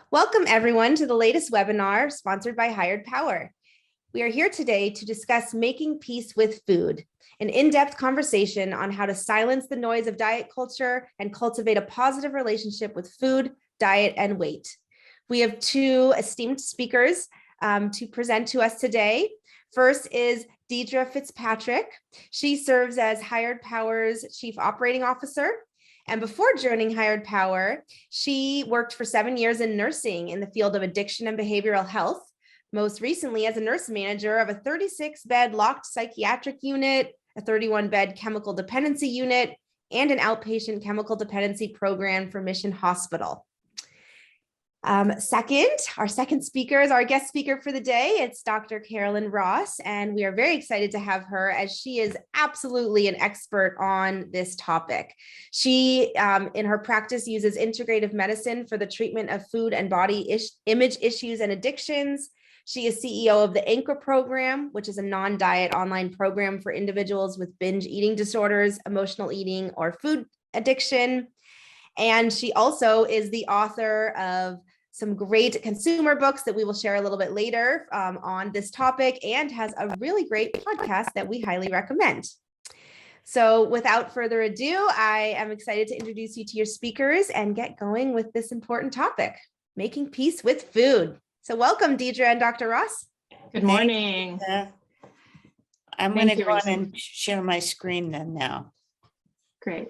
Welcome everyone to the latest webinar sponsored by Hired Power. We are here today to discuss making peace with food, an in-depth conversation on how to silence the noise of diet culture and cultivate a positive relationship with food, diet, and weight. We have two esteemed speakers to present to us today. First is Deidre Fitzpatrick. She serves as Hired Power's Chief Operating Officer. And before joining Hired Power, she worked for 7 years in nursing in the field of addiction and behavioral health, most recently as a nurse manager of a 36-bed locked psychiatric unit, a 31-bed chemical dependency unit, and an outpatient chemical dependency program for Mission Hospital. Our second speaker is our guest speaker for the day. It's Dr. Carolyn Ross, and we are very excited to have her as she is absolutely an expert on this topic. She, in her practice, uses integrative medicine for the treatment of food and body image issues and addictions. She is CEO of the Anchor program, which is a non-diet online program for individuals with binge eating disorders, emotional eating, or food addiction. And she also is the author of some great consumer books that we will share a little bit later on this topic, and has a really great podcast that we highly recommend. So without further ado, I am excited to introduce you to your speakers and get going with this important topic, making peace with food. So welcome, Deidre and Dr. Ross. Good morning. I'm going to go on and share my screen then now. Great.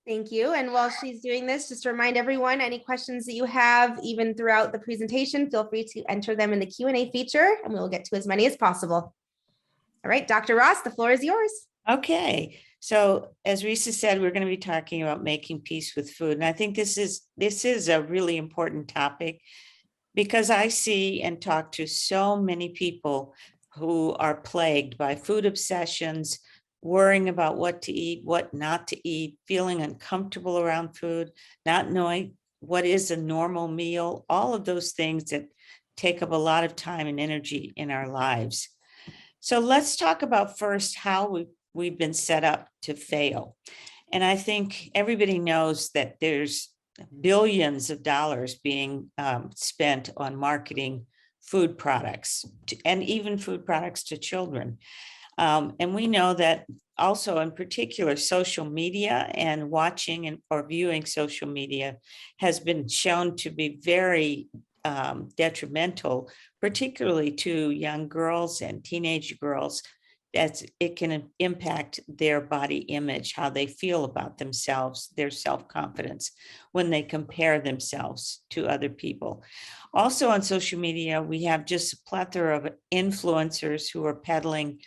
Thank you. And while she's doing this, just to remind everyone, any questions that you have, even throughout the presentation, feel free to enter them in the Q&A feature, and we will get to as many as possible. All right, Dr. Ross, the floor is yours. Okay. So as Risa said, we're going to be talking about making peace with food. And I think this is a really important topic because I see and talk to so many people who are plagued by food obsessions, worrying about what to eat, what not to eat, feeling uncomfortable around food, not knowing what is a normal meal, all of those things that take up a lot of time and energy in our lives. So let's talk about first how we've been set up to fail. And I think everybody knows that there's billions of dollars being spent on marketing food products and even food products to children. And we know that also in particular, social media and watching or viewing social media has been shown to be very detrimental, particularly to young girls and teenage girls, as it can impact their body image, how they feel about themselves, their self-confidence when they compare themselves to other people. Also on social media, we have just a plethora of influencers who are peddling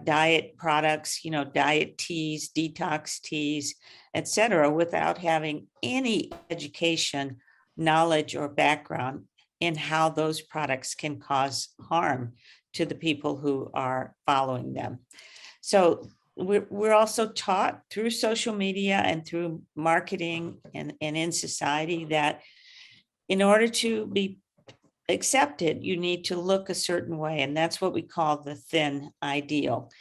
diet products, diet teas, detox teas, etc., without having any education, knowledge, or background in how those products can cause harm to the people who are following them. So we're also taught through social media and through marketing and in society that in order to be accepted, you need to look a certain way. And that's what we call the thin ideal.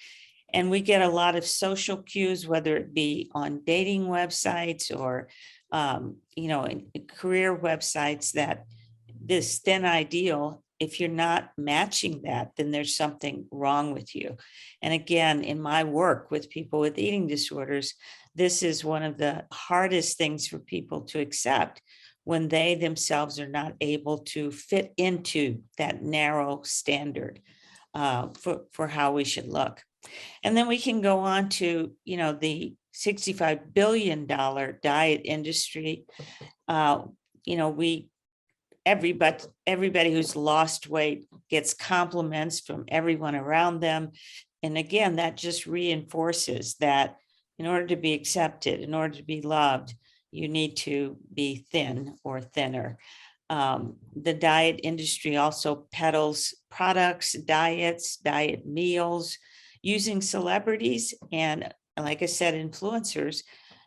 And we get a lot of social cues, whether it be on dating websites or, career websites, that this thin ideal, if you're not matching that, then there's something wrong with you. And again, in my work with people with eating disorders, this is one of the hardest things for people to accept, when they themselves are not able to fit into that narrow standard for how we should look. And then we can go on to, the $65 billion diet industry. Everybody who's lost weight gets compliments from everyone around them. And again, that just reinforces that in order to be accepted, in order to be loved, you need to be thin or thinner. The diet industry also peddles products, diets, diet meals, using celebrities and, like I said, influencers.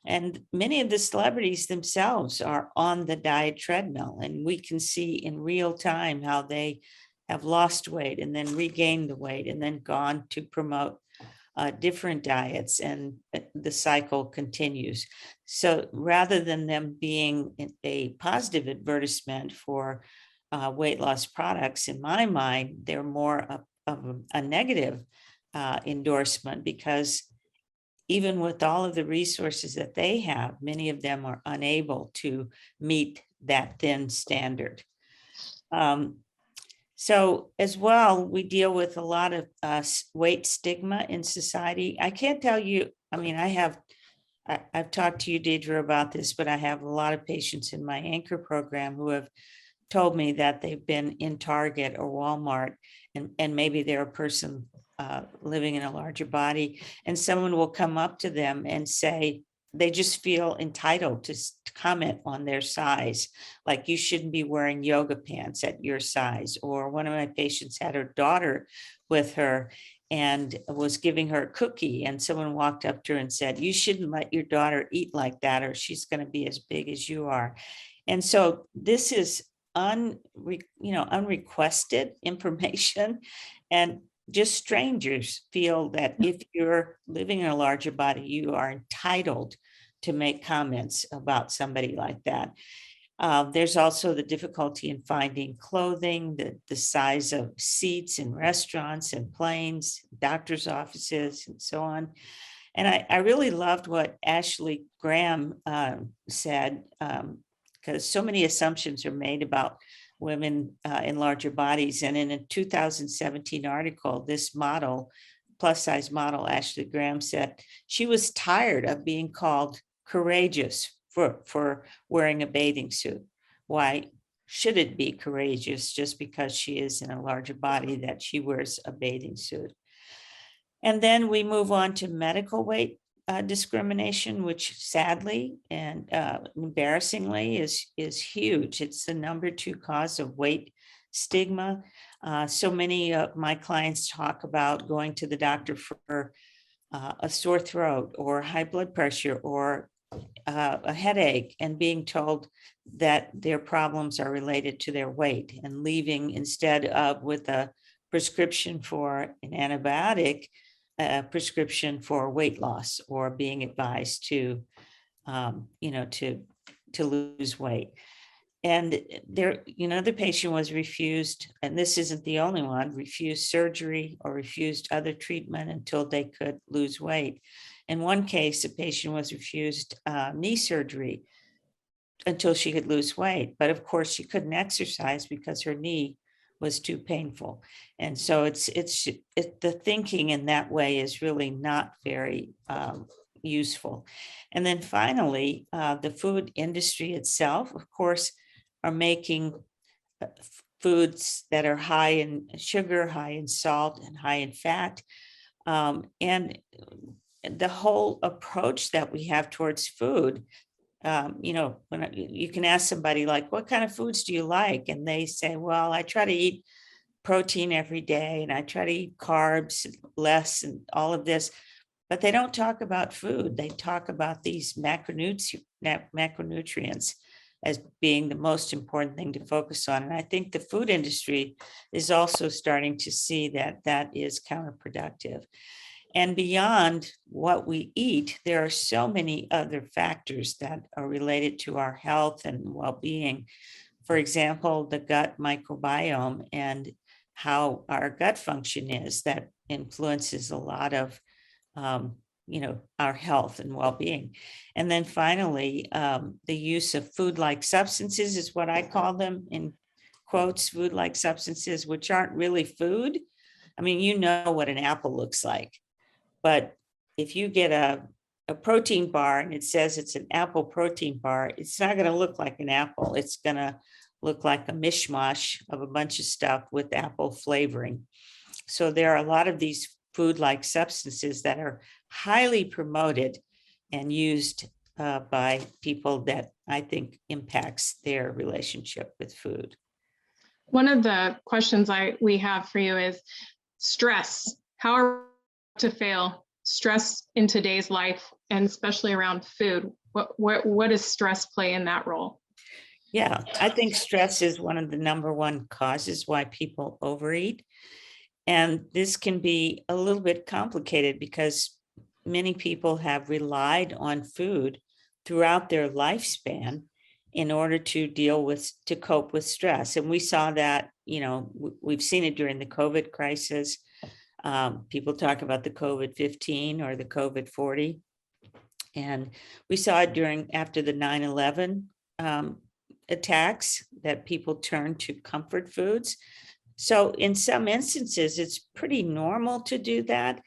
And many of the celebrities themselves are on the diet treadmill, and we can see in real time how they have lost weight and then regained the weight and then gone to promote different diets, and the cycle continues. So rather than them being a positive advertisement for weight loss products, in my mind, they're more of a negative endorsement, because even with all of the resources that they have, many of them are unable to meet that thin standard. So as well, we deal with a lot of weight stigma in society. I can't tell you, I mean, I've talked to you, Deidre, about this, but I have a lot of patients in my anchor program who have told me that they've been in Target or Walmart, and maybe they're a person living in a larger body, and someone will come up to them and say, they just feel entitled to comment on their size, like you shouldn't be wearing yoga pants at your size. Or one of my patients had her daughter with her and was giving her a cookie, and someone walked up to her and said, you shouldn't let your daughter eat like that, or she's going to be as big as you are. And so this is unrequested information, and just strangers feel that if you're living in a larger body, you are entitled to make comments about somebody like that. There's also the difficulty in finding clothing, the size of seats in restaurants and planes, doctor's offices, and so on. And I really loved what Ashley Graham said, because so many assumptions are made about women in larger bodies. And in a 2017 article, this model, plus size model, Ashley Graham, said she was tired of being called courageous for wearing a bathing suit. Why should it be courageous just because she is in a larger body that she wears a bathing suit? And then we move on to medical weight discrimination, which sadly and embarrassingly is huge. It's the number 2 cause of weight stigma. So many of my clients talk about going to the doctor for a sore throat or high blood pressure or a headache, and being told that their problems are related to their weight, and leaving instead of with a prescription for an antibiotic, a prescription for weight loss, or being advised to lose weight. And there, the patient was refused, and this isn't the only one, refused surgery or refused other treatment until they could lose weight. In one case, a patient was refused knee surgery until she could lose weight. But of course, she couldn't exercise because her knee was too painful. And so it's the thinking in that way is really not very useful. And then finally, the food industry itself, of course, are making foods that are high in sugar, high in salt, and high in fat. And the whole approach that we have towards food, when you can ask somebody like, what kind of foods do you like? And they say, well, I try to eat protein every day, and I try to eat carbs less, and all of this. But they don't talk about food. They talk about these macronutrients as being the most important thing to focus on. And I think the food industry is also starting to see that that is counterproductive. And beyond what we eat, there are so many other factors that are related to our health and well-being. For example, the gut microbiome and how our gut function is, that influences a lot of our health and well-being. And then finally, the use of food-like substances is what I call them, in quotes, food-like substances, which aren't really food. I mean, you know what an apple looks like, but if you get a protein bar and it says it's an apple protein bar, it's not going to look like an apple. It's going to look like a mishmash of a bunch of stuff with apple flavoring. So there are a lot of these food-like substances that are highly promoted and used by people that I think impacts their relationship with food. One of the questions we have for you is stress. How are we to fail stress in today's life, and especially around food? What does stress play in that role? Yeah, I think stress is one of the number 1 causes why people overeat. And this can be a little bit complicated because many people have relied on food throughout their lifespan in order to to cope with stress. And we saw that, we've seen it during the COVID crisis. People talk about the COVID-15 or the COVID-40. And we saw it after the 9/11 attacks, that people turned to comfort foods. So in some instances, it's pretty normal to do that.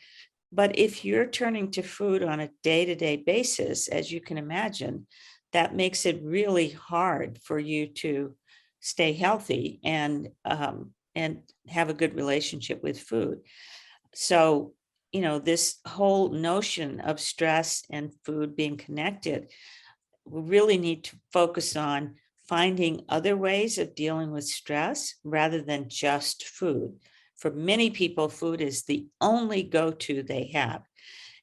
But if you're turning to food on a day-to-day basis, as you can imagine, that makes it really hard for you to stay healthy and have a good relationship with food. So, this whole notion of stress and food being connected, we really need to focus on finding other ways of dealing with stress rather than just food. For many people, food is the only go-to they have.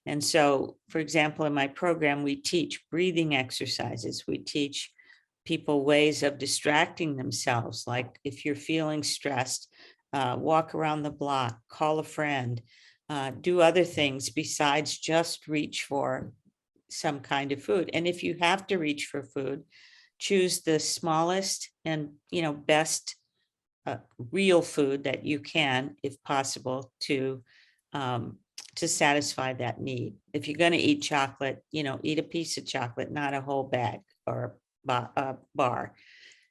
And so, for example, in my program, we teach breathing exercises. We teach people ways of distracting themselves. Like if you're feeling stressed, walk around the block, call a friend, do other things besides just reach for some kind of food. And if you have to reach for food, choose the smallest and best real food that you can, if possible, to satisfy that need. If you're going to eat chocolate, eat a piece of chocolate, not a whole bag or a bar,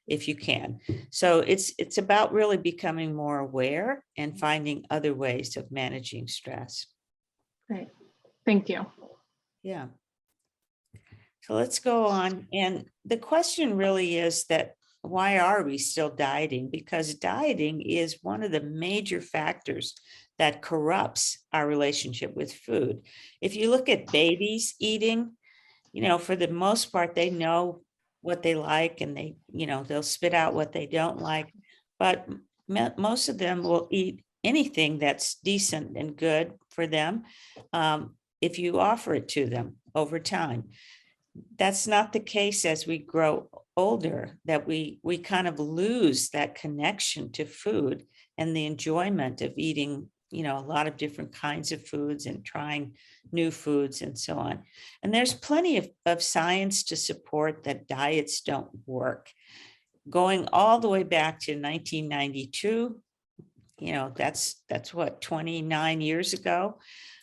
if you can. So it's about really becoming more aware and finding other ways of managing stress. Great. Thank you. Yeah. So let's go on. And the question really is that, why are we still dieting? Because dieting is one of the major factors that corrupts our relationship with food. If you look at babies eating, for the most part, they know what they like and they'll spit out what they don't like. But most of them will eat anything that's decent and good for them if you offer it to them over time. That's not the case as we grow older, that we kind of lose that connection to food and the enjoyment of eating, a lot of different kinds of foods and trying new foods and so on. And there's plenty of science to support that diets don't work. Going all the way back to 1992, that's what, 29 years ago.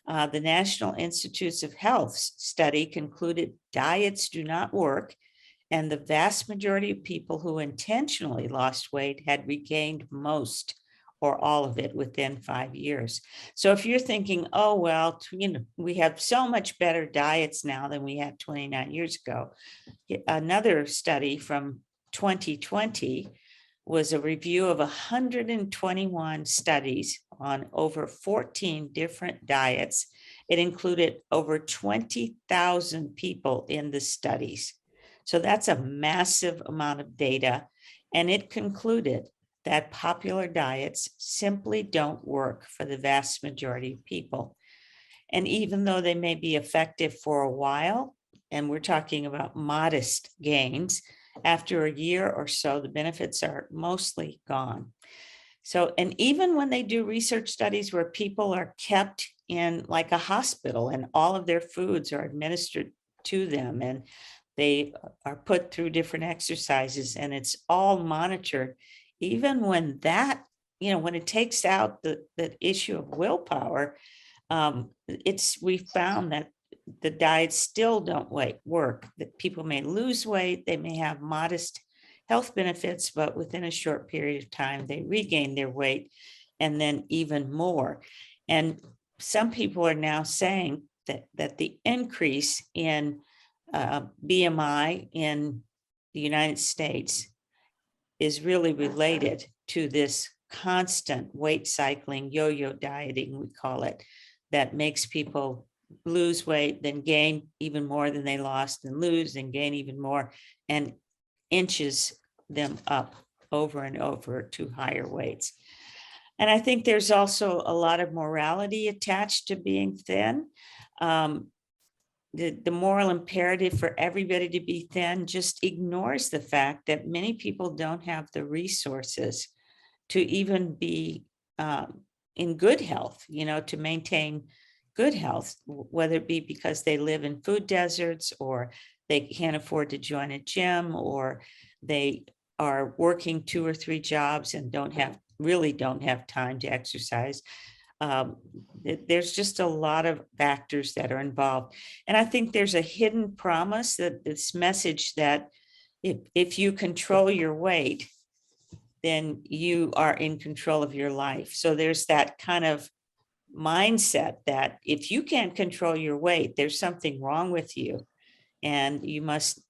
The National Institutes of Health study concluded diets do not work, and the vast majority of people who intentionally lost weight had regained most or all of it within 5 years. So if you're thinking, oh, well, we have so much better diets now than we had 29 years ago. Another study from 2020 was a review of 121 studies on over 14 different diets. It included over 20,000 people in the studies. So that's a massive amount of data. And it concluded that popular diets simply don't work for the vast majority of people. And even though they may be effective for a while, and we're talking about modest gains, after a year or so, the benefits are mostly gone. So, and even when they do research studies where people are kept in like a hospital and all of their foods are administered to them and they are put through different exercises and it's all monitored, even when that, when it takes out the issue of willpower, we found that the diets still don't work, that people may lose weight, they may have modest health benefits, but within a short period of time, they regain their weight and then even more. And some people are now saying that the increase in BMI in the United States is really related to this constant weight cycling, yo-yo dieting, we call it, that makes people lose weight, then gain even more than they lost, and lose and gain even more, and inches them up over and over to higher weights. And I think there's also a lot of morality attached to being thin. The moral imperative for everybody to be thin just ignores the fact that many people don't have the resources to even be in good health, to maintain good health, whether it be because they live in food deserts, or they can't afford to join a gym, or they are working 2 or 3 jobs and don't have time to exercise. There's just a lot of factors that are involved. And I think there's a hidden promise, that this message that if you control your weight, then you are in control of your life. So there's that kind of mindset that if you can't control your weight, there's something wrong with you, and you must,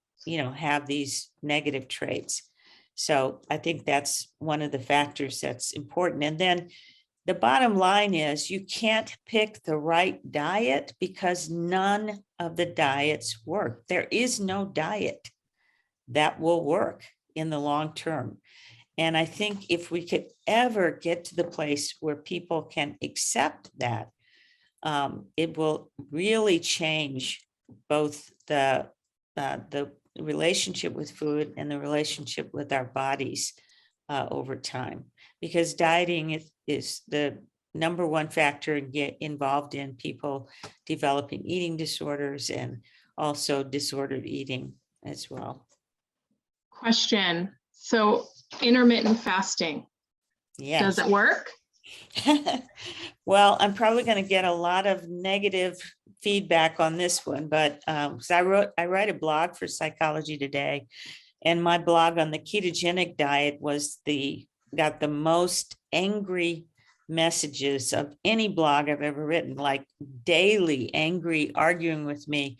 have these negative traits. So I think that's one of the factors that's important. And then the bottom line is, you can't pick the right diet, because none of the diets work. There is no diet that will work in the long term. And I think if we could ever get to the place where people can accept that, it will really change both the relationship with food and the relationship with our bodies over time. Because dieting is the number one factor involved in people developing eating disorders, and also disordered eating as well. Question. So intermittent fasting, Yes. does it work? Well, I'm probably going to get a lot of negative feedback on this one, but I write a blog for Psychology Today, and my blog on the ketogenic diet got the most angry messages of any blog I've ever written, like daily angry, arguing with me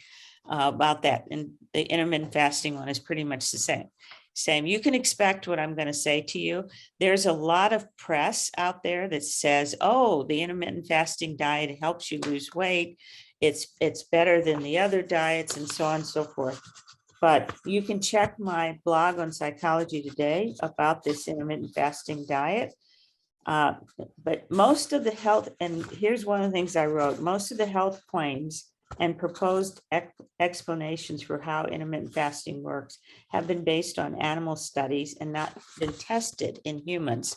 about that. And the intermittent fasting one is pretty much the same. You can expect what I'm going to say to you. There's a lot of press out there that says, oh, the intermittent fasting diet helps you lose weight. It's better than the other diets, and so on and so forth. But you can check my blog on Psychology Today about this intermittent fasting diet. But most of the health, and here's one of the things I wrote, most of the health claims and proposed explanations for how intermittent fasting works have been based on animal studies and not been tested in humans.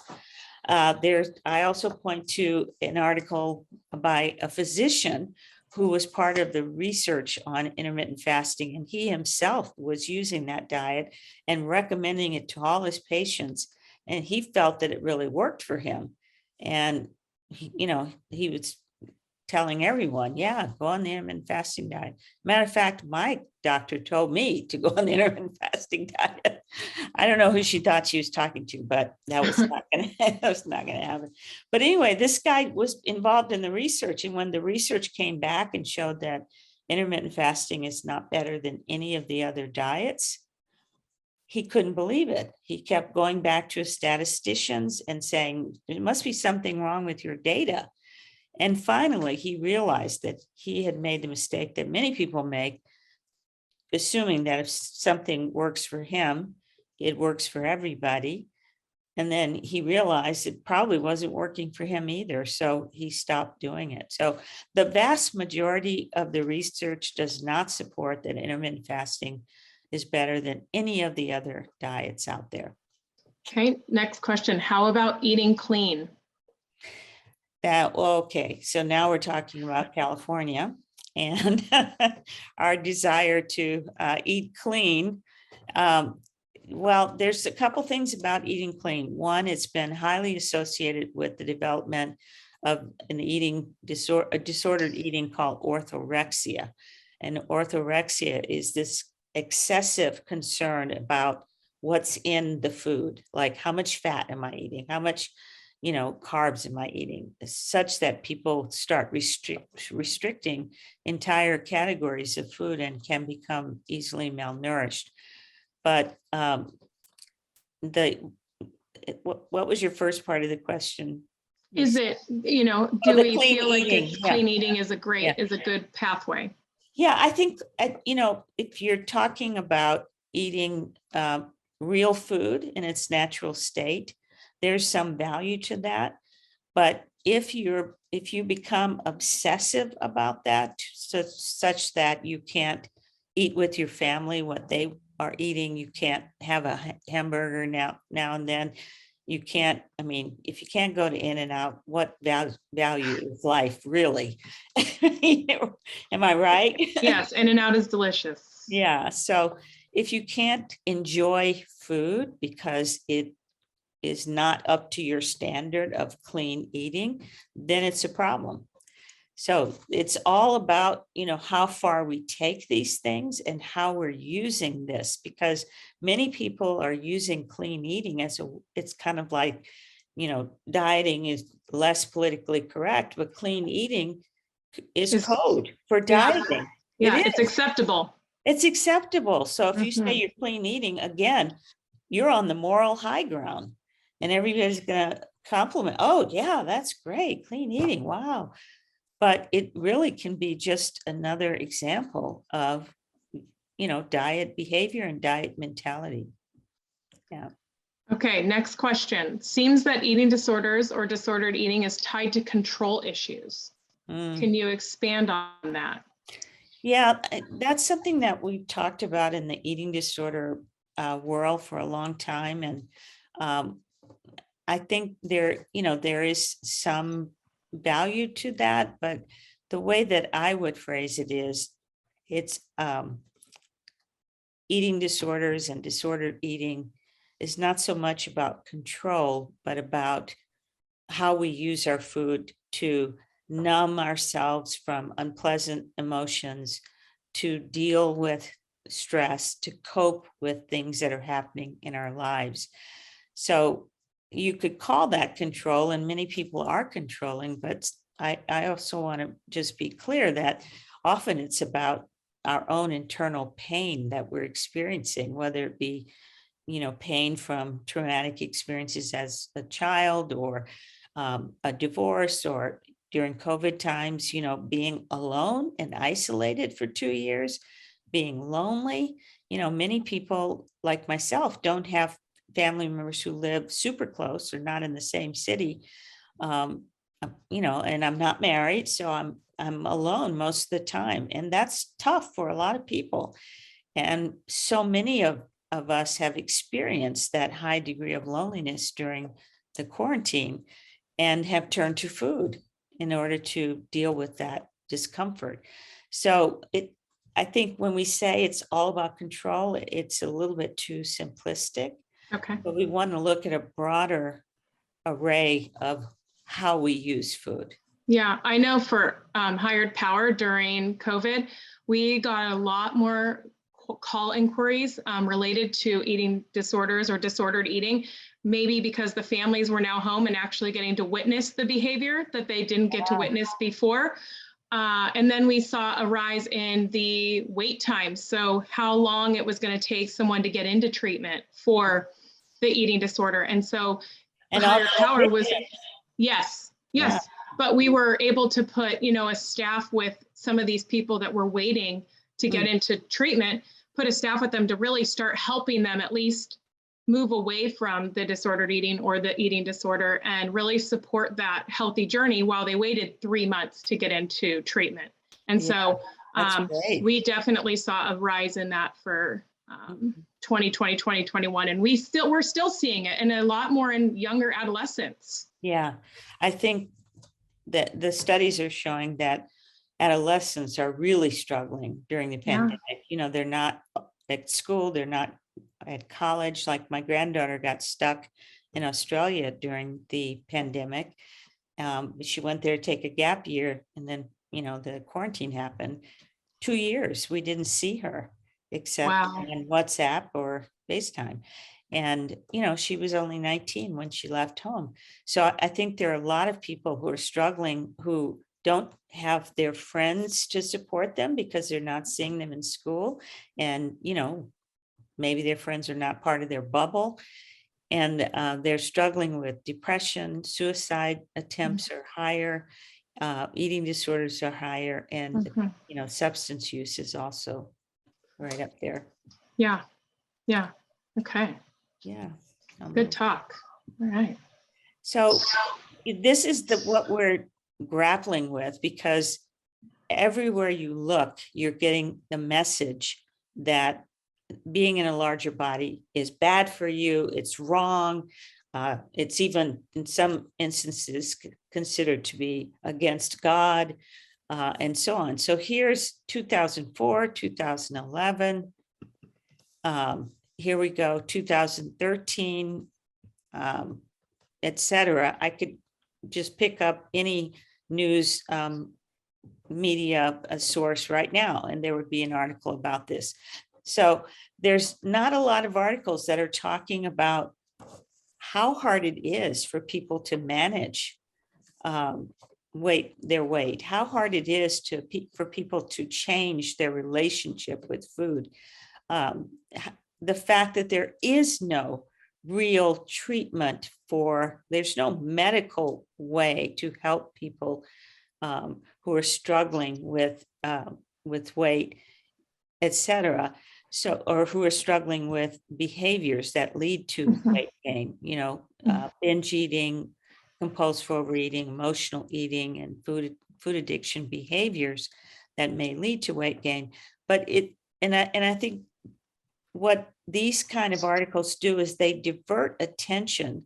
I also point to an article by a physician who was part of the research on intermittent fasting, and he himself was using that diet and recommending it to all his patients, and he felt that it really worked for him. And he was telling everyone, yeah, go on the intermittent fasting diet. Matter of fact, my doctor told me to go on the intermittent fasting diet. I don't know who she thought she was talking to, but that was not going to happen. But anyway, this guy was involved in the research, and when the research came back and showed that intermittent fasting is not better than any of the other diets, he couldn't believe it. He kept going back to his statisticians and saying, there must be something wrong with your data. And finally, he realized that he had made the mistake that many people make, assuming that if something works for him, it works for everybody. And then he realized it probably wasn't working for him either. So he stopped doing it. So the vast majority of the research does not support that intermittent fasting is better than any of the other diets out there. Okay, next question. How about eating clean? Okay, so now we're talking about California and our desire to eat clean. Well, there's a couple things about eating clean. One, it's been highly associated with the development of an eating disorder, a disordered eating called orthorexia. And orthorexia is this excessive concern about what's in the food, like how much fat am I eating, how much carbs am I eating, such that people start restricting entire categories of food and can become easily malnourished. But what was your first part of the question? Is it, do we feel like clean eating is a good pathway? Yeah, I think, if you're talking about eating real food in its natural state, there's some value to that. But if you become obsessive about that, such that you can't eat with your family what they are eating, you can't have a hamburger now and then, you can't, I mean, if you can't go to In-N-Out, what value is life really? Am I right? Yes, In-N-Out is delicious. Yeah. So if you can't enjoy food because it is not up to your standard of clean eating, then it's a problem. So it's all about, how far we take these things and how we're using this, because many people are using clean eating it's kind of like, dieting is less politically correct, but clean eating is code for dieting. Yeah, it's acceptable. It's acceptable. So if you say Mhm. you're clean eating, again, you're on the moral high ground and everybody's going to compliment. Oh, yeah, that's great. Clean eating. Wow. But it really can be just another example of, diet behavior and diet mentality. Yeah. Okay, next question. Seems that eating disorders or disordered eating is tied to control issues. Can you expand on that? Yeah, that's something that we've talked about in the eating disorder world for a long time. And I think there is some value to that, but the way that I would phrase it is it's eating disorders and disordered eating is not so much about control, but about how we use our food to numb ourselves from unpleasant emotions, to deal with stress, to cope with things that are happening in our lives. So you could call that control, and many people are controlling, but I also want to just be clear that often it's about our own internal pain that we're experiencing, whether it be, pain from traumatic experiences as a child, or a divorce, or during COVID times, being alone and isolated for 2 years, being lonely. Many people like myself don't have family members who live super close or not in the same city. And I'm not married, so I'm alone most of the time. And that's tough for a lot of people. And so many of us have experienced that high degree of loneliness during the quarantine and have turned to food in order to deal with that discomfort. So I think when we say it's all about control, it's a little bit too simplistic. Okay. But we want to look at a broader array of how we use food. Yeah, I know for Hired Power during COVID, we got a lot more call inquiries related to eating disorders or disordered eating, maybe because the families were now home and actually getting to witness the behavior that they didn't get to witness before. And then we saw a rise in the wait time. So how long it was going to take someone to get into treatment for the eating disorder. And so And Hired Power was, yes. Yeah. But we were able to put, a staff with some of these people that were waiting to get into treatment, put a staff with them to really start helping them at least move away from the disordered eating or the eating disorder and really support that healthy journey while they waited 3 months to get into treatment. And so we definitely saw a rise in that for 2020, 2021. And we're still seeing it, and a lot more in younger adolescents. Yeah, I think that the studies are showing that adolescents are really struggling during the pandemic. They're not at school, they're not at college. Like my granddaughter got stuck in Australia during the pandemic. She went there to take a gap year, and then, the quarantine happened. 2 years, we didn't see her except on WhatsApp or FaceTime. And, she was only 19 when she left home. So I think there are a lot of people who are struggling, who don't have their friends to support them because they're not seeing them in school. And, maybe their friends are not part of their bubble. And they're struggling with depression, suicide attempts are higher, eating disorders are higher, and, substance use is also right up there. Yeah. Okay. Yeah. Good talk. All right. So this is what we're grappling with, because everywhere you look, you're getting the message that being in a larger body is bad for you. It's wrong. It's even in some instances considered to be against God, and so on. So here's 2004, 2011. Here we go, 2013, etc. I could just pick up any news media source right now, and there would be an article about this. So there's not a lot of articles that are talking about how hard it is for people to manage their weight, how hard it is for people to change their relationship with food. The fact that there is no real treatment there's no medical way to help people who are struggling with weight, etc. So, or who are struggling with behaviors that lead to weight gain, binge eating, compulsive overeating, emotional eating, and food addiction behaviors that may lead to weight gain. But I think what these kind of articles do is they divert attention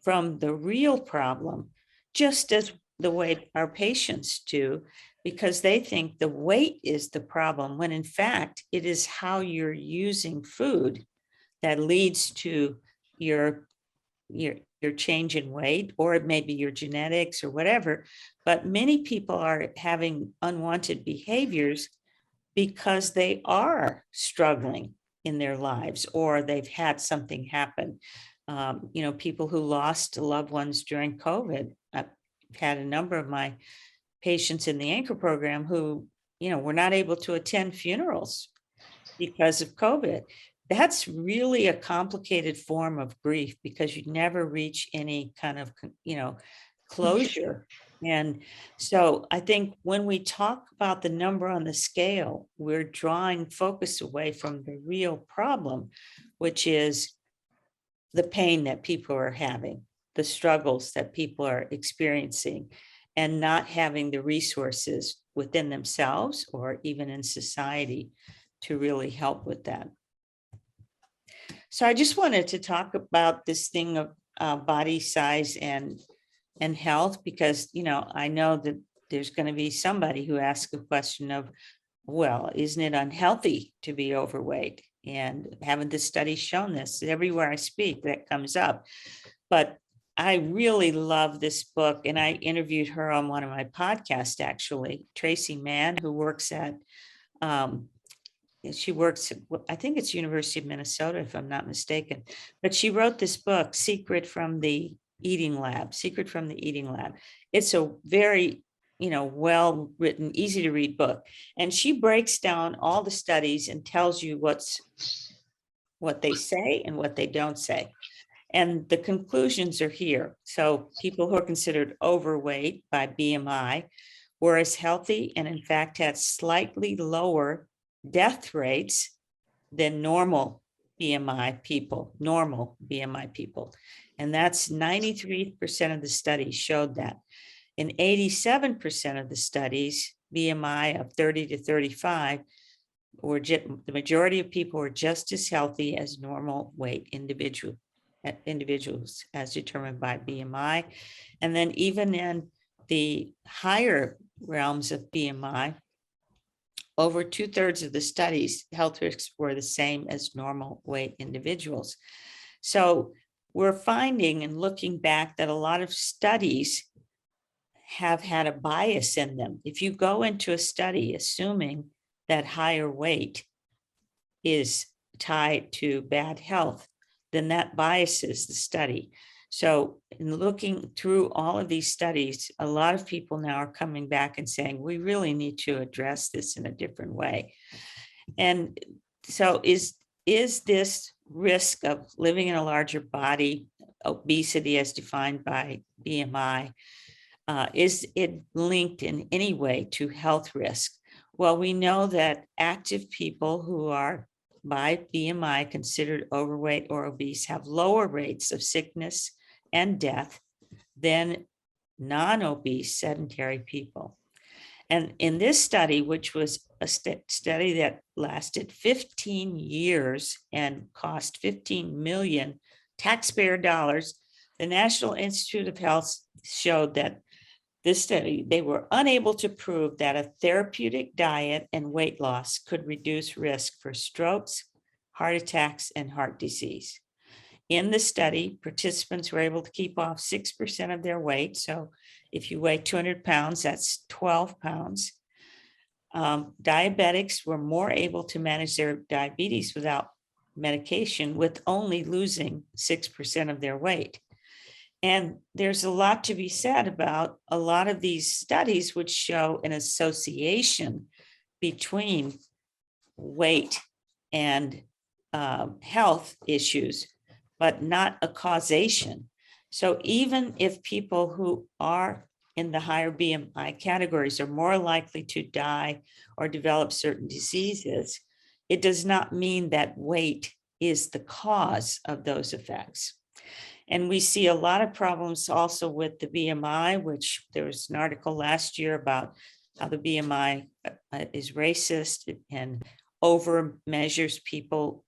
from the real problem, just as the way our patients do, because they think the weight is the problem, when in fact it is how you're using food that leads to your change in weight, or it may be your genetics or whatever. But many people are having unwanted behaviors because they are struggling in their lives, or they've had something happen. People who lost loved ones during COVID. I've had a number of my patients in the anchor program who, were not able to attend funerals because of COVID. That's really a complicated form of grief, because you never reach any kind of, closure. And so I think when we talk about the number on the scale, we're drawing focus away from the real problem, which is the pain that people are having, the struggles that people are experiencing, and not having the resources within themselves or even in society to really help with that. So I just wanted to talk about this thing of body size and health, because, I know that there's going to be somebody who asks a question of, well, isn't it unhealthy to be overweight? And haven't the studies shown this? Everywhere I speak, that comes up. But I really love this book, and I interviewed her on one of my podcasts, actually, Tracy Mann, who works at, she works at, I think it's University of Minnesota, if I'm not mistaken. But she wrote this book, Secret from the Eating Lab. It's a very, well written, easy to read book. And she breaks down all the studies and tells you what they say and what they don't say. And the conclusions are here. So people who are considered overweight by BMI were as healthy, and in fact had slightly lower death rates than normal BMI people. And that's 93% of the studies showed that. In 87% of the studies, BMI of 30 to 35, the majority of people were just as healthy as normal weight individuals as determined by BMI. And then even in the higher realms of BMI, over 2/3 of the studies, health risks were the same as normal weight individuals. So we're finding and looking back that a lot of studies have had a bias in them. If you go into a study assuming that higher weight is tied to bad health, then that biases the study. So in looking through all of these studies, a lot of people now are coming back and saying, we really need to address this in a different way. And so is this risk of living in a larger body, obesity as defined by BMI, is it linked in any way to health risk? Well, we know that active people who are by BMI considered overweight or obese have lower rates of sickness and death than non-obese sedentary people. And in this study, which was a study that lasted 15 years and cost 15 million taxpayer dollars, The National Institute of Health showed that this study, they were unable to prove that a therapeutic diet and weight loss could reduce risk for strokes, heart attacks, and heart disease. In the study, participants were able to keep off 6% of their weight. So if you weigh 200 pounds, that's 12 pounds. Diabetics were more able to manage their diabetes without medication, with only losing 6% of their weight. And there's a lot to be said about a lot of these studies which show an association between weight and health issues, but not a causation. So even if people who are in the higher BMI categories are more likely to die or develop certain diseases, it does not mean that weight is the cause of those effects. And we see a lot of problems also with the BMI, which there was an article last year about how the BMI is racist and over measures people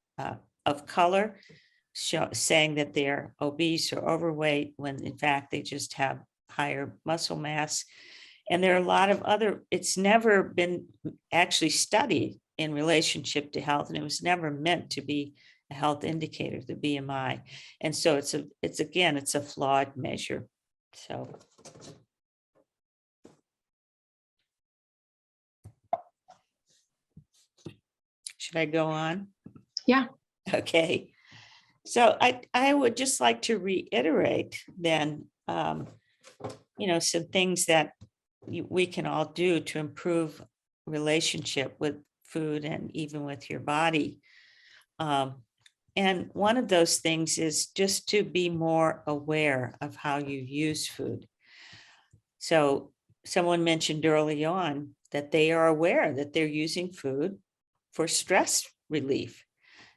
of color, saying that they're obese or overweight when in fact they just have higher muscle mass. And there are a lot of other, it's never been actually studied in relationship to health, and it was never meant to be a health indicator, the BMI. And so it's a flawed measure. So. Should I go on? Yeah. Okay. So I would just like to reiterate then, some things that we can all do to improve relationship with food and even with your body. And one of those things is just to be more aware of how you use food. So someone mentioned early on that they are aware that they're using food for stress relief.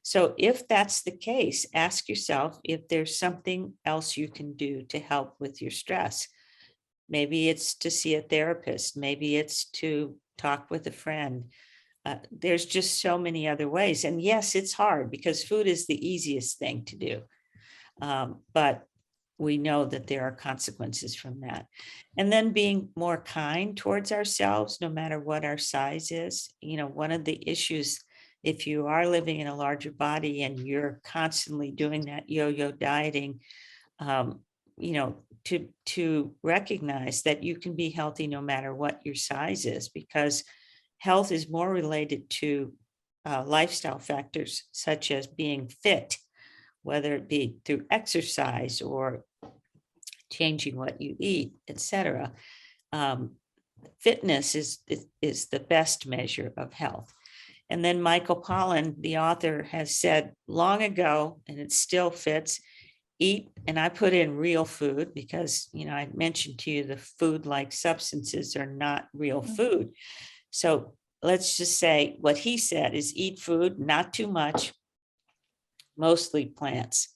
So if that's the case, ask yourself if there's something else you can do to help with your stress. Maybe it's to see a therapist. Maybe it's to talk with a friend. There's just so many other ways. And yes, it's hard because food is the easiest thing to do. But we know that there are consequences from that. And then being more kind towards ourselves, no matter what our size is. One of the issues, if you are living in a larger body and you're constantly doing that yo-yo dieting, to recognize that you can be healthy no matter what your size is, because health is more related to lifestyle factors such as being fit, whether it be through exercise or changing what you eat, etc. Fitness is the best measure of health. And then Michael Pollan, the author, has said long ago, and it still fits, eat, and I put in real food because, I mentioned to you the food-like substances are not real food. So let's just say what he said is eat food, not too much, mostly plants.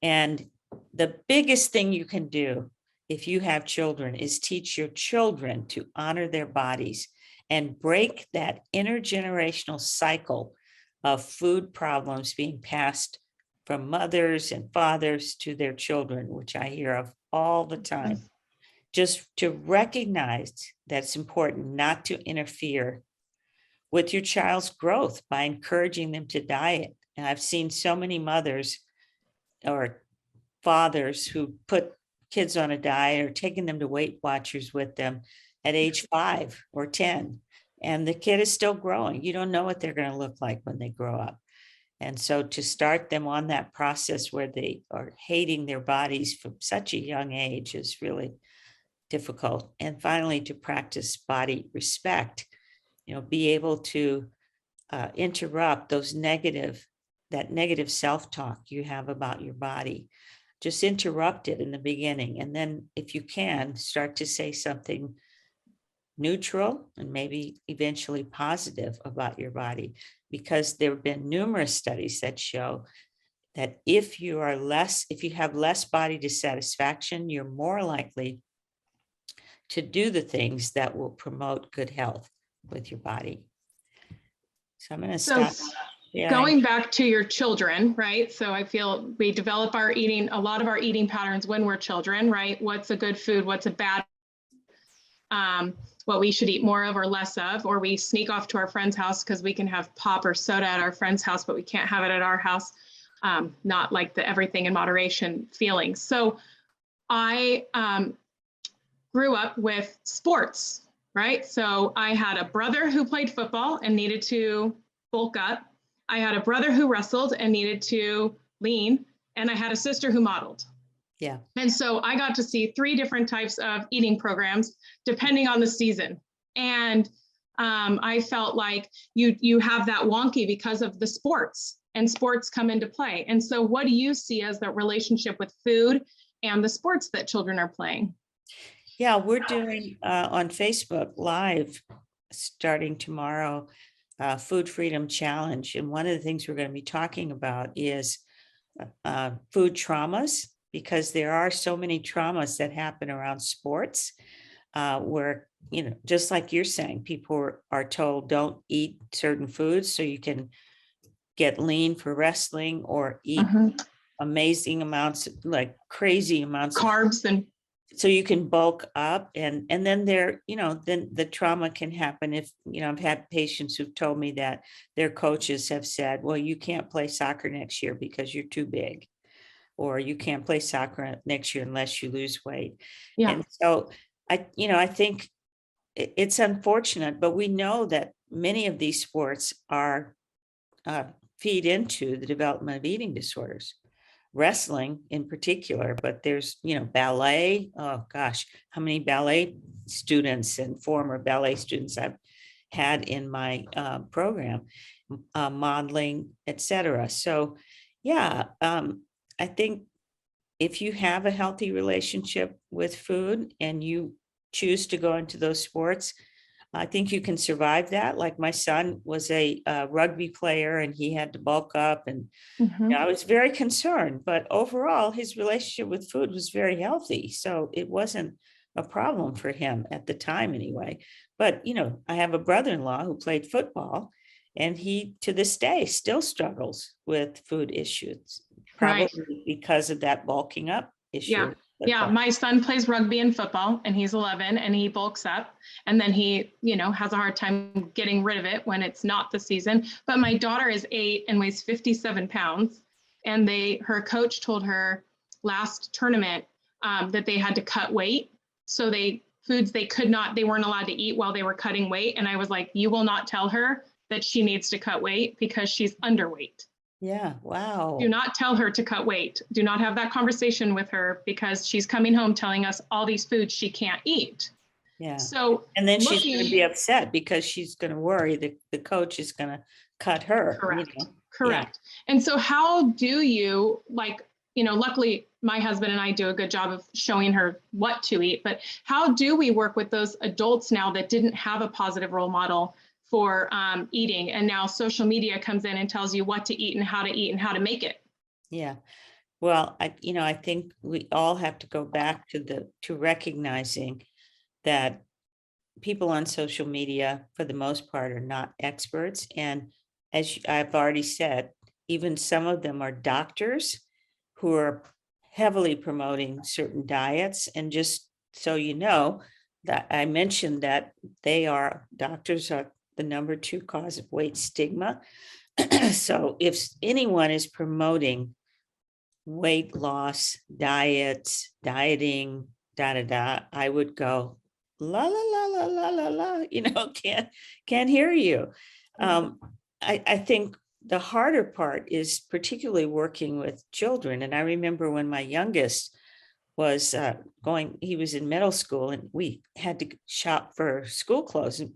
And the biggest thing you can do if you have children is teach your children to honor their bodies and break that intergenerational cycle of food problems being passed from mothers and fathers to their children, which I hear of all the time. Just to recognize that it's important not to interfere with your child's growth by encouraging them to diet. And I've seen so many mothers or fathers who put kids on a diet or taking them to Weight Watchers with them at age 5 or 10, and the kid is still growing. You don't know what they're going to look like when they grow up. And so to start them on that process where they are hating their bodies from such a young age is really difficult. And finally, to practice body respect, be able to interrupt that negative self-talk you have about your body. Just interrupt it in the beginning. And then if you can, start to say something neutral and maybe eventually positive about your body, because there have been numerous studies that show that if you have less body dissatisfaction, you're more likely to do the things that will promote good health with your body. So I'm going to stop. Yeah. going back to your children, right? So I feel we develop a lot of our eating patterns when we're children, right? What's a good food? What's a bad, what we should eat more of or less of, or we sneak off to our friend's house because we can have pop or soda at our friend's house, but we can't have it at our house. Not like the everything in moderation feeling. So I grew up with sports, right? So I had a brother who played football and needed to bulk up. I had a brother who wrestled and needed to lean. And I had a sister who modeled. Yeah. And so I got to see 3 different types of eating programs depending on the season. And I felt like you have that wonky because of the sports, and sports come into play. And so what do you see as the relationship with food and the sports that children are playing? Yeah, we're doing on Facebook Live starting tomorrow, Food Freedom Challenge. And one of the things we're going to be talking about is food traumas, because there are so many traumas that happen around sports where, just like you're saying, people are told don't eat certain foods so you can get lean for wrestling or eat amazing amounts, like crazy amounts of carbs, and so you can bulk up, and then then the trauma can happen if, I've had patients who've told me that their coaches have said, well, you can't play soccer next year because you're too big, or you can't play soccer next year unless you lose weight. Yeah. And so I think it's unfortunate, but we know that many of these sports are feed into the development of eating disorders, wrestling in particular, but there's, ballet. Oh gosh, how many ballet students and former ballet students I've had in my program, modeling, etc. So yeah, I think if you have a healthy relationship with food and you choose to go into those sports, I think you can survive that. Like my son was a rugby player and he had to bulk up, and I was very concerned, but overall his relationship with food was very healthy. So it wasn't a problem for him at the time anyway. But, I have a brother-in-law who played football, and he to this day still struggles with food issues, probably because of that bulking up issue. Yeah, my son plays rugby and football, and he's 11, and he bulks up, and then he, has a hard time getting rid of it when it's not the season. But my daughter is 8 and weighs 57 pounds, and her coach told her last tournament that they had to cut weight. So foods they weren't allowed to eat while they were cutting weight. And I was like, you will not tell her that she needs to cut weight because she's underweight. Yeah. Wow. Do not tell her to cut weight. Do not have that conversation with her, because she's coming home telling us all these foods she can't eat. Yeah. So, and then she's going to be upset because she's going to worry that the coach is going to cut her. Correct. Correct. Yeah. And so how do you, luckily my husband and I do a good job of showing her what to eat, but how do we work with those adults now that didn't have a positive role model for eating, and now social media comes in and tells you what to eat and how to make it? Yeah. Well, I think we all have to go back to recognizing that people on social media, for the most part, are not experts. And as I've already said, even some of them are doctors who are heavily promoting certain diets. And just so you know, that I mentioned that doctors are the number 2 cause of weight stigma. So if anyone is promoting weight loss, diets, dieting, I would go, la, la, la, la, la, la, la, can't hear you. I think the harder part is particularly working with children. And I remember when my youngest was he was in middle school, and we had to shop for school clothes. And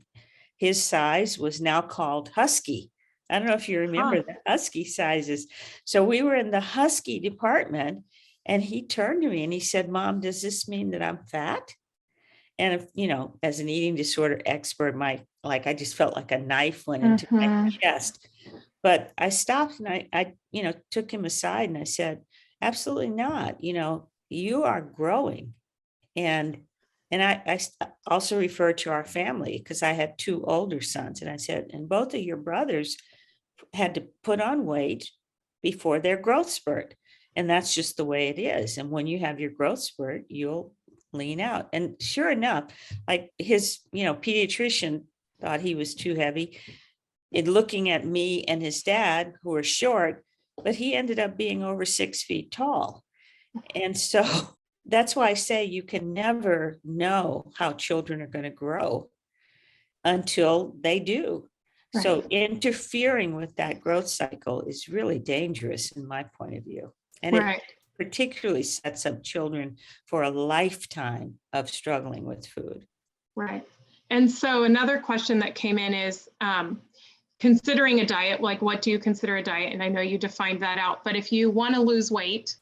his size was now called husky. I don't know if you remember the husky sizes. So we were in the husky department, and he turned to me and he said, Mom, does this mean that I'm fat? And if, as an eating disorder expert, I just felt like a knife went into my chest. But I stopped and I took him aside and I said, absolutely not. You are growing. And I also referred to our family, because I had 2 older sons. And I said, and both of your brothers had to put on weight before their growth spurt. And that's just the way it is. And when you have your growth spurt, you'll lean out. And sure enough, like his, pediatrician thought he was too heavy. In looking at me and his dad, who are short, but he ended up being over 6 feet tall. And so that's why I say you can never know how children are going to grow until they do. Right. So interfering with that growth cycle is really dangerous in my point of view. And Right. it particularly sets up children for a lifetime of struggling with food. Right. And so another question that came in is considering a diet, like what do you consider a diet? And I know you defined that out, but if you want to lose weight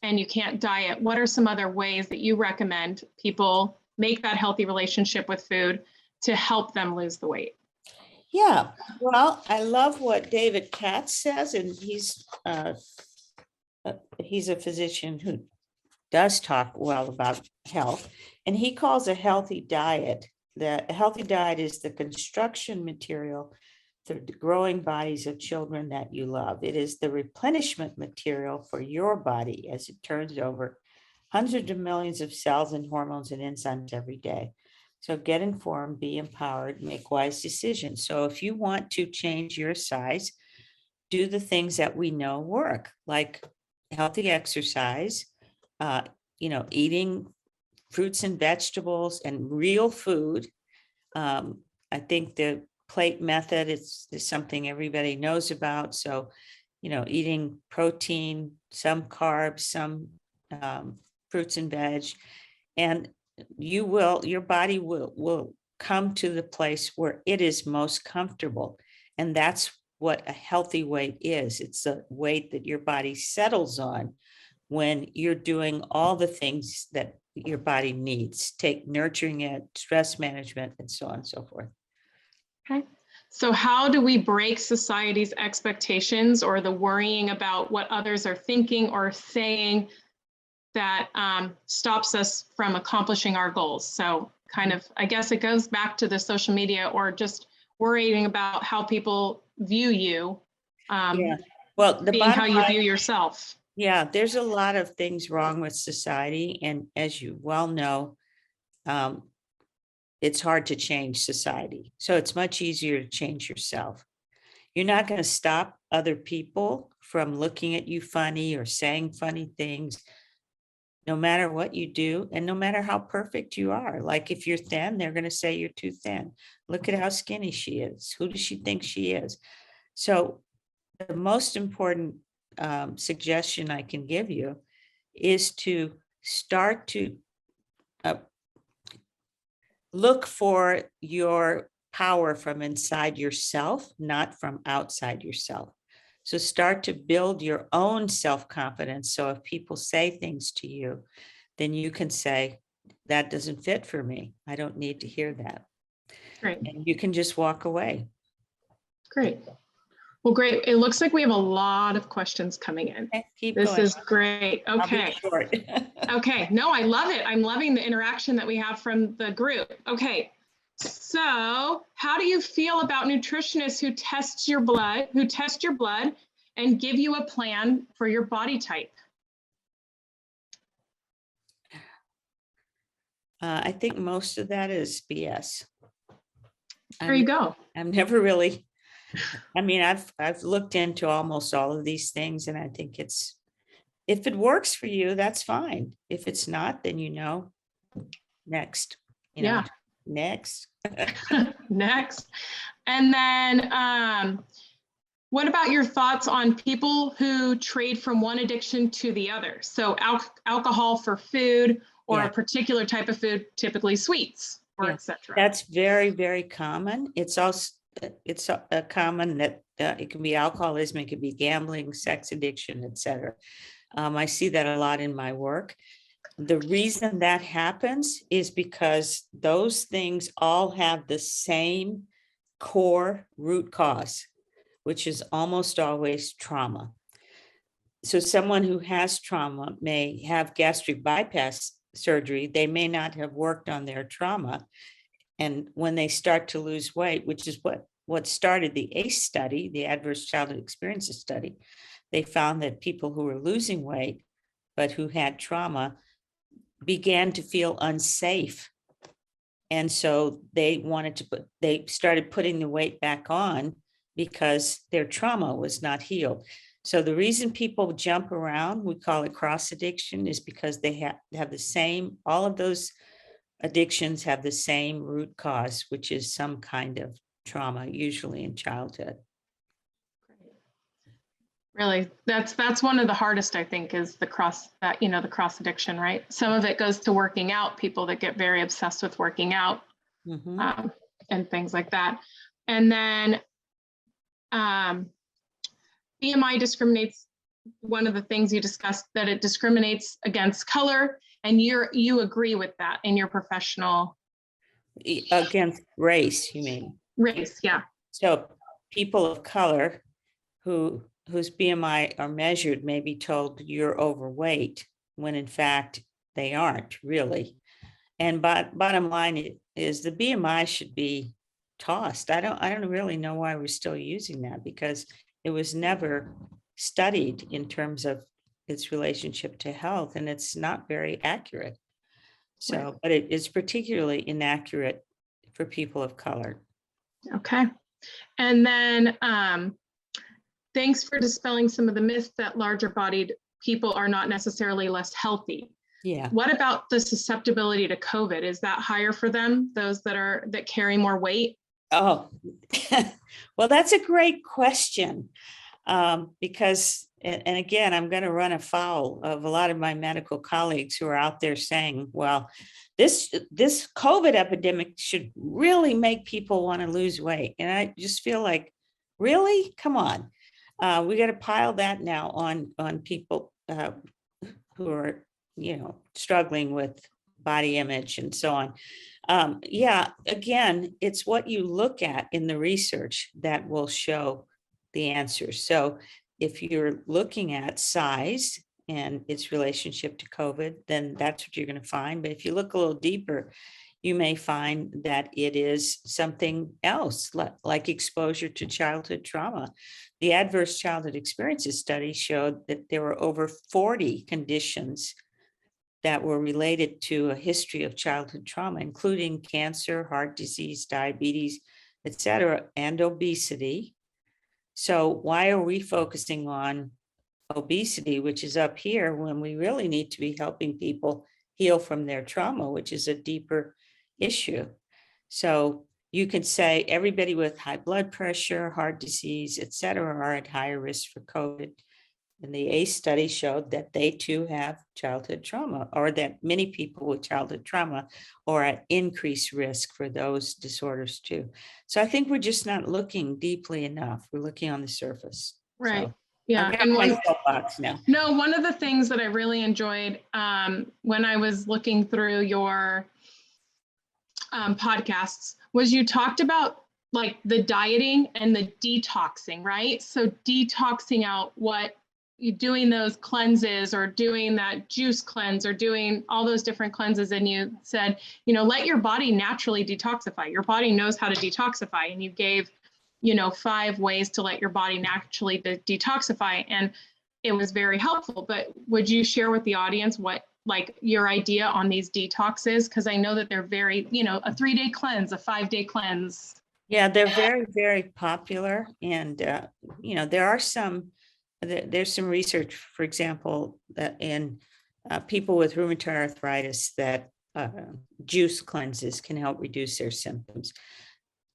and you can't diet, what are some other ways that you recommend people make that healthy relationship with food to help them lose the weight? Yeah, well, I love what David Katz says, and he's a physician who does talk well about health, and he calls a healthy diet. A healthy diet is the construction material for the growing bodies of children that you love. It is the replenishment material for your body as it turns over hundreds of millions of cells and hormones and enzymes every day. So get informed, be empowered, make wise decisions. So if you want to change your size, do the things that we know work, like healthy exercise, eating fruits and vegetables and real food. I think the plate method is something everybody knows about. So, eating protein, some carbs, some fruits and veg, and your body will come to the place where it is most comfortable. And that's what a healthy weight is. It's a weight that your body settles on when you're doing all the things that your body needs, take nurturing it, stress management, and so on and so forth. Okay. So how do we break society's expectations or the worrying about what others are thinking or saying that stops us from accomplishing our goals? So kind of, I guess it goes back to the social media or just worrying about how people view you. Yeah. Well, being how you view yourself. Yeah, there's a lot of things wrong with society. And as you well know, it's hard to change society. So it's much easier to change yourself. You're not going to stop other people from looking at you funny or saying funny things, no matter what you do, and no matter how perfect you are. Like if you're thin, they're going to say you're too thin. Look at how skinny she is. Who does she think she is? So the most important suggestion I can give you is to start to look for your power from inside yourself, not from outside yourself. So start to build your own self-confidence. So if people say things to you, then you can say, that doesn't fit for me. I don't need to hear that. Great. And you can just walk away. Great. Well, great. It looks like we have a lot of questions coming in. Okay, keep this going. Is great. Okay. I'll be short. Okay. No, I love it. I'm loving the interaction that we have from the group. Okay. So how do you feel about nutritionists who test your blood and give you a plan for your body type? I think most of that is BS. There you go. I'm never really, I've looked into almost all of these things, and I think if it works for you, that's fine. If it's not, then next. Next. Next. And then what about your thoughts on people who trade from one addiction to the other? So alcohol for food or a particular type of food, typically sweets or etc. That's very, very common. It's also common that it can be alcoholism, it can be gambling, sex addiction, etc. I see that a lot in my work. The reason that happens is because those things all have the same core root cause, which is almost always trauma. So someone who has trauma may have gastric bypass surgery. They may not have worked on their trauma. And when they start to lose weight, which is what what started the ACE study, the Adverse Childhood Experiences study, they found that people who were losing weight, but who had trauma, began to feel unsafe. And so they started putting the weight back on because their trauma was not healed. So the reason people jump around, we call it cross addiction, is because they have the same, all of those addictions have the same root cause, which is some kind of trauma, usually in childhood. Really, that's one of the hardest, I think, is the cross addiction, right? Some of it goes to working out, people that get very obsessed with working out, and things like that. And then BMI discriminates, one of the things you discussed, that it discriminates against color, and you agree with that in your professional. Against race, you mean? Race, yeah. So people of color whose BMI are measured may be told you're overweight, when in fact they aren't really. And bottom line is the BMI should be tossed. I don't really know why we're still using that, because it was never studied in terms of its relationship to health, and it's not very accurate. So, right. But it is particularly inaccurate for people of color. Okay. And then thanks for dispelling some of the myths that larger bodied people are not necessarily less healthy. Yeah. What about the susceptibility to COVID? Is that higher for them, those that carry more weight? Oh, well, that's a great question. Because, and again, I'm going to run afoul of a lot of my medical colleagues who are out there saying, well, this COVID epidemic should really make people want to lose weight. And I just feel like, really? Come on. We got to pile that now on people who are, struggling with body image and so on. Yeah, again, it's what you look at in the research that will show the answers. So if you're looking at size and its relationship to COVID, then that's what you're going to find. But if you look a little deeper, you may find that it is something else, like exposure to childhood trauma. The Adverse Childhood Experiences study showed that there were over 40 conditions that were related to a history of childhood trauma, including cancer, heart disease, diabetes, et cetera, and obesity. So why are we focusing on obesity, which is up here, when we really need to be helping people heal from their trauma, which is a deeper issue? So you can say everybody with high blood pressure, heart disease, et cetera, are at higher risk for COVID. And the ACE study showed that they too have childhood trauma, or that many people with childhood trauma are at increased risk for those disorders too. So I think we're just not looking deeply enough. We're looking on the surface. Right. So yeah. And my soapbox now. No, one of the things that I really enjoyed when I was looking through your podcasts was you talked about like the dieting and the detoxing, right? So detoxing out what you doing those cleanses, or doing that juice cleanse, or doing all those different cleanses. And you said, let your body naturally detoxify. Your body knows how to detoxify. And you gave, 5 ways to let your body naturally detoxify. And it was very helpful. But would you share with the audience what, like, your idea on these detoxes? Because I know that they're very, a 3-day cleanse, a 5-day cleanse. Yeah, they're very, very popular. And, there's some research, for example, that in people with rheumatoid arthritis, that juice cleanses can help reduce their symptoms.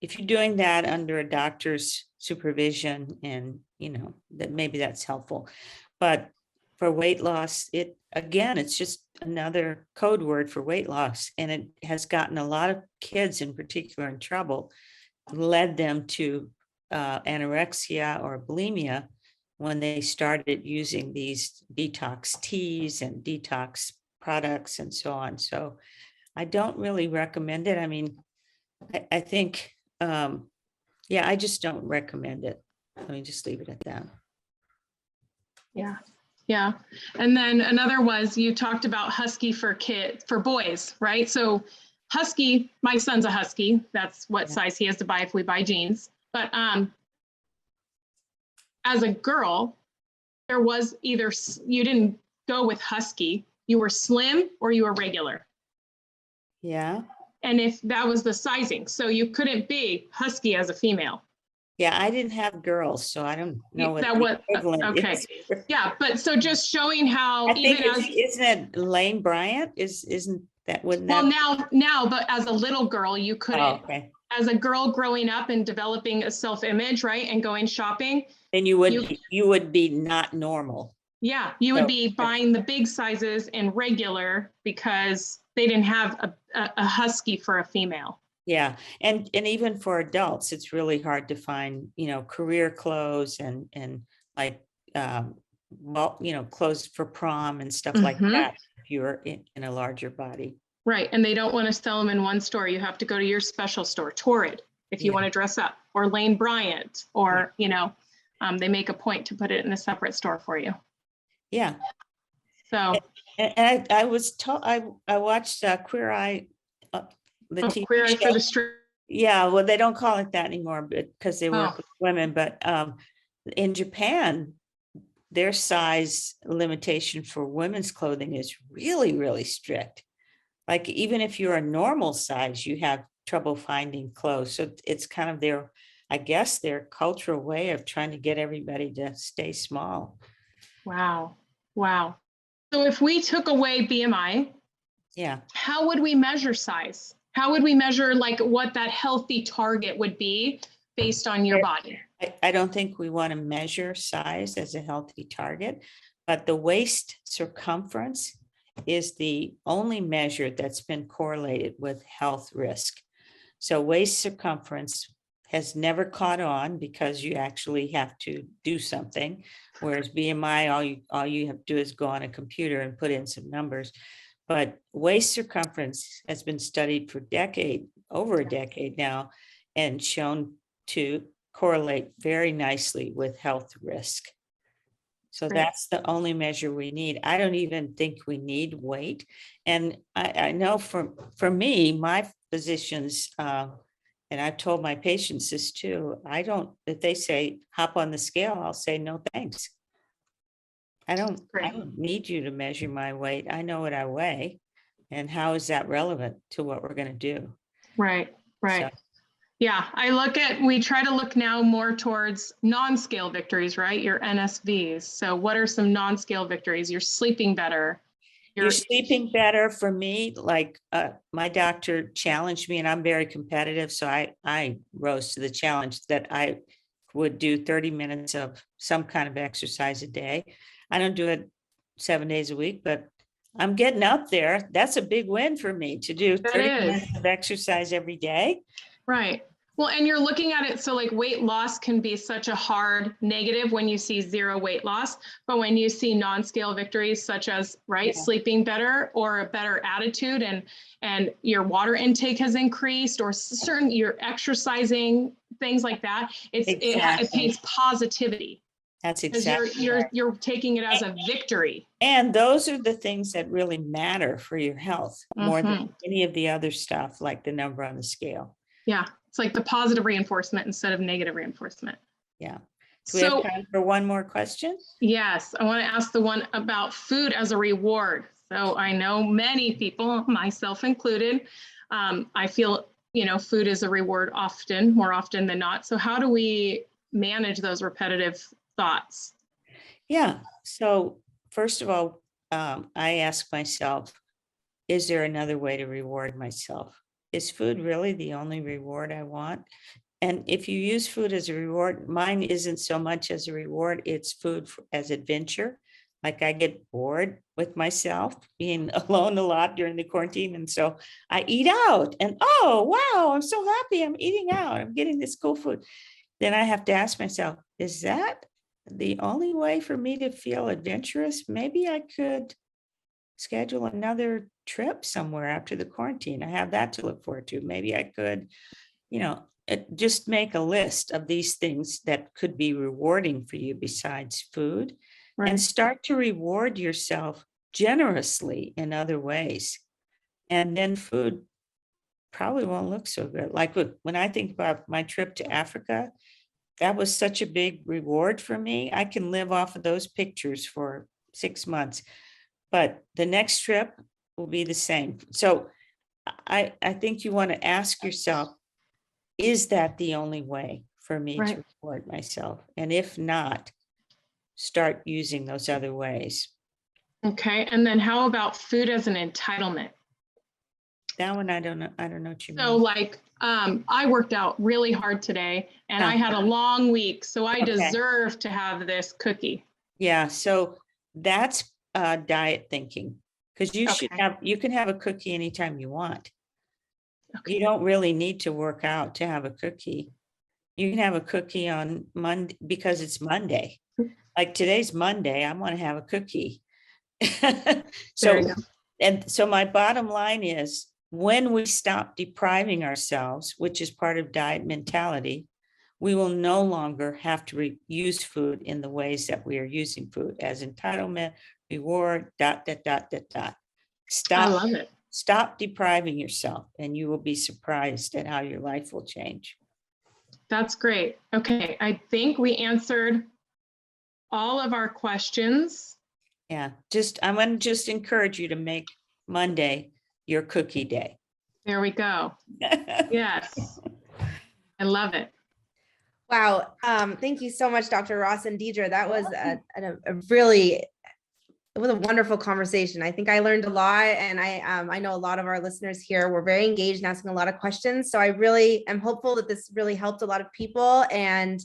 If you're doing that under a doctor's supervision, and that maybe that's helpful. But for weight loss, it's just another code word for weight loss, and it has gotten a lot of kids in particular in trouble, led them to anorexia or bulimia when they started using these detox teas and detox products and so on. So I don't really recommend it. I mean, I think, I just don't recommend it. Let me just leave it at that. Yeah. Yeah. And then another was, you talked about husky for boys, right? So husky, my son's a husky. That's what size he has to buy if we buy jeans. But as a girl, there was either you didn't go with husky, you were slim or you were regular. Yeah. And if that was the sizing, so you couldn't be husky as a female. Yeah, I didn't have girls, so I don't know what That the was equivalent okay. is. Yeah, but so just showing how I think even as isn't it Lane Bryant? Isn't that, wouldn't well that? now, but as a little girl, you couldn't. Oh, okay. As a girl growing up and developing a self-image, right, and going shopping, Then you would be not normal. yeah, you would be buying the big sizes in regular because they didn't have a husky for a female. Yeah, and even for adults, it's really hard to find, career clothes and like well, clothes for prom and stuff like that if you're in a larger body. Right, and they don't want to sell them in one store. You have to go to your special store, Torrid, if you want to dress up, or Lane Bryant, or they make a point to put it in a separate store for you. Yeah. So. And I was told I watched Queer Eye, the TV Queer Eye show. for the Street. Yeah, well, they don't call it that anymore, because they work with women. But in Japan, their size limitation for women's clothing is really, really strict. Like even if you're a normal size, you have trouble finding clothes. So it's kind of their, I guess, their cultural way of trying to get everybody to stay small. Wow. Wow. So if we took away BMI, yeah, how would we measure size? How would we measure like what that healthy target would be based on your body? I don't think we want to measure size as a healthy target, but the waist circumference is the only measure that's been correlated with health risk. So waist circumference has never caught on because you actually have to do something, whereas BMI, all you have to do is go on a computer and put in some numbers. But waist circumference has been studied for over a decade now, and shown to correlate very nicely with health risk. So that's the only measure we need. I don't even think we need weight. And I know for me, my physicians, and I've told my patients this too, if they say hop on the scale, I'll say no thanks. I don't need you to measure my weight. I know what I weigh. And how is that relevant to what we're going to do? Right. So, yeah, we try to look now more towards non-scale victories, right? Your NSVs. So what are some non-scale victories? You're sleeping better. You're sleeping better. For me, like my doctor challenged me, and I'm very competitive. So I rose to the challenge that I would do 30 minutes of some kind of exercise a day. I don't do it 7 days a week, but I'm getting up there. That's a big win for me to do 30 minutes of exercise every day. Right. Well, and you're looking at it, so like weight loss can be such a hard negative when you see zero weight loss, but when you see non-scale victories such as sleeping better or a better attitude, and your water intake has increased, or you're exercising, things like that, it paints positivity. That's exactly you're taking it as a victory. And those are the things that really matter for your health more than any of the other stuff, like the number on the scale. Yeah, it's like the positive reinforcement instead of negative reinforcement. Yeah. Do we have time for one more question? Yes, I want to ask the one about food as a reward. So I know many people, myself included, I feel, food is a reward more often than not. So how do we manage those repetitive thoughts? Yeah. So first of all, I ask myself, is there another way to reward myself? Is food really the only reward I want? And if you use food as a reward, mine isn't so much as a reward, it's food as adventure. Like I get bored with myself being alone a lot during the quarantine. And so I eat out and, oh, wow, I'm so happy I'm eating out. I'm getting this cool food. Then I have to ask myself, is that the only way for me to feel adventurous? Maybe I could schedule another trip somewhere after the quarantine. I have that to look forward to. Maybe I could, just make a list of these things that could be rewarding for you besides food, and start to reward yourself generously in other ways. And then food probably won't look so good. Like when I think about my trip to Africa, that was such a big reward for me. I can live off of those pictures for 6 months, but the next trip will be the same. So I think you want to ask yourself, is that the only way for me to reward myself? And if not, start using those other ways. Okay. And then how about food as an entitlement? That one, I don't know what you mean. So like, I worked out really hard today and I had a long week, so I deserve to have this cookie. Yeah. So that's diet thinking, because you can have a cookie anytime you want. Okay. You don't really need to work out to have a cookie. You can have a cookie on Monday because it's Monday. Like today's Monday, I want to have a cookie. So my bottom line is, when we stop depriving ourselves, which is part of diet mentality, we will no longer have to use food in the ways that we are using food as entitlement, reward, ... Stop. I love it. Stop depriving yourself, and you will be surprised at how your life will change. That's great. Okay, I think we answered all of our questions. Yeah, I'm going to just encourage you to make Monday your cookie day. There we go. Yes, I love it. Wow. Thank you so much, Dr. Ross and Deidre. That was it was a wonderful conversation. I think I learned a lot, and I know a lot of our listeners here were very engaged and asking a lot of questions. So I really am hopeful that this really helped a lot of people and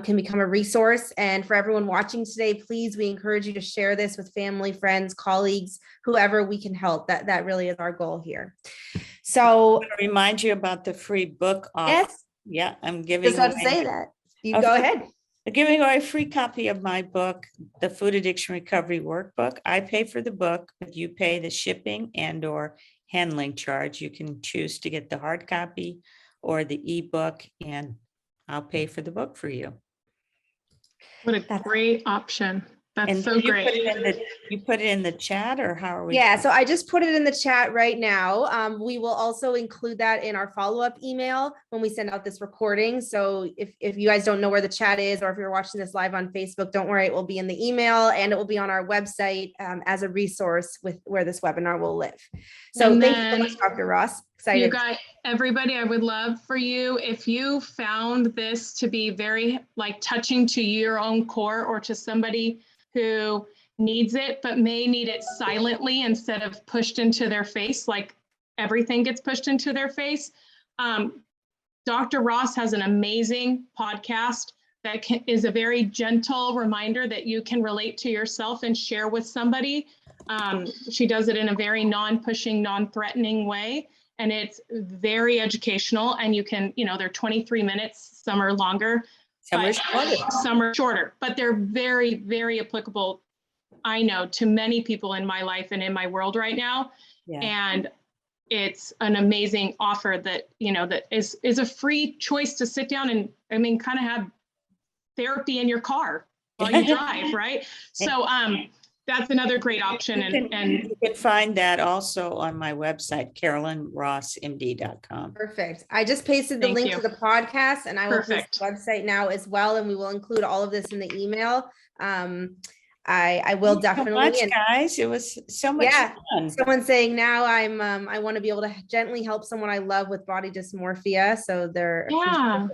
can become a resource. And for everyone watching today, please, we encourage you to share this with family, friends, colleagues, whoever we can help. That really is our goal here. So I remind you about the free book offer. Yes. Yeah, I'm giving. Just have to say that. You go ahead. I'm giving away a free copy of my book, the Food Addiction Recovery Workbook. I pay for the book, but you pay the shipping and/or handling charge. You can choose to get the hard copy or the ebook, and I'll pay for the book for you. What a great option. That's so great. You put it in the chat, or how are we? Yeah, so I just put it in the chat right now. We will also include that in our follow-up email when we send out this recording. So if you guys don't know where the chat is, or if you're watching this live on Facebook, don't worry, it will be in the email, and it will be on our website as a resource with where this webinar will live. So thank you so much, Dr. Ross. Excited. You guys, everybody, I would love for you, if you found this to be very touching to your own core, or to somebody who needs it, but may need it silently instead of pushed into their face, like everything gets pushed into their face. Dr. Ross has an amazing podcast that is a very gentle reminder that you can relate to yourself and share with somebody. She does it in a very non-pushing, non-threatening way. And it's very educational, and you can, they're 23 minutes, some are longer. Some are shorter, but they're very, very applicable, I know, to many people in my life and in my world right now. Yeah. And it's an amazing offer that, that is a free choice to sit down and, kind of have therapy in your car while you drive, right? So that's another great option. And you can find that also on my website, carolynrossmd.com. Perfect. I just pasted the link to the podcast, and I will post the website now as well. And we will include all of this in the email. I will definitely. So much, guys. It was so much fun. Someone saying now I want to be able to gently help someone I love with body dysmorphia. So they're for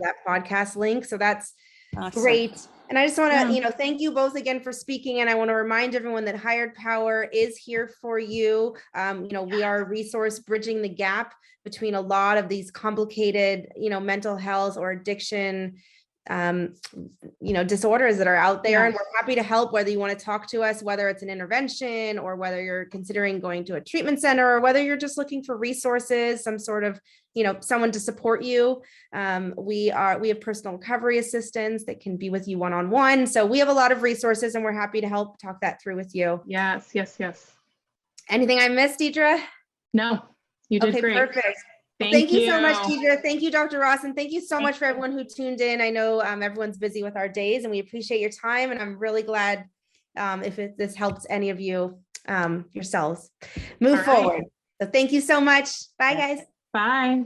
that podcast link. So that's awesome. Great. And I just want to, thank you both again for speaking. And I want to remind everyone that Hired Power is here for you. We are a resource bridging the gap between a lot of these complicated, mental health or addiction, disorders that are out there. And we're happy to help, whether you want to talk to us, whether it's an intervention, or whether you're considering going to a treatment center, or whether you're just looking for resources, some sort of, someone to support you. We have personal recovery assistants that can be with you one-on-one. So we have a lot of resources, and we're happy to help talk that through with you. Yes. Anything I missed, Deidre? No, you did great. Perfect. Thank you so much, Deidre. Thank you, Dr. Ross. And thank you so much for everyone who tuned in. I know everyone's busy with our days, and we appreciate your time. And I'm really glad if this helps any of you yourselves move forward. So thank you so much. Bye, guys. Bye.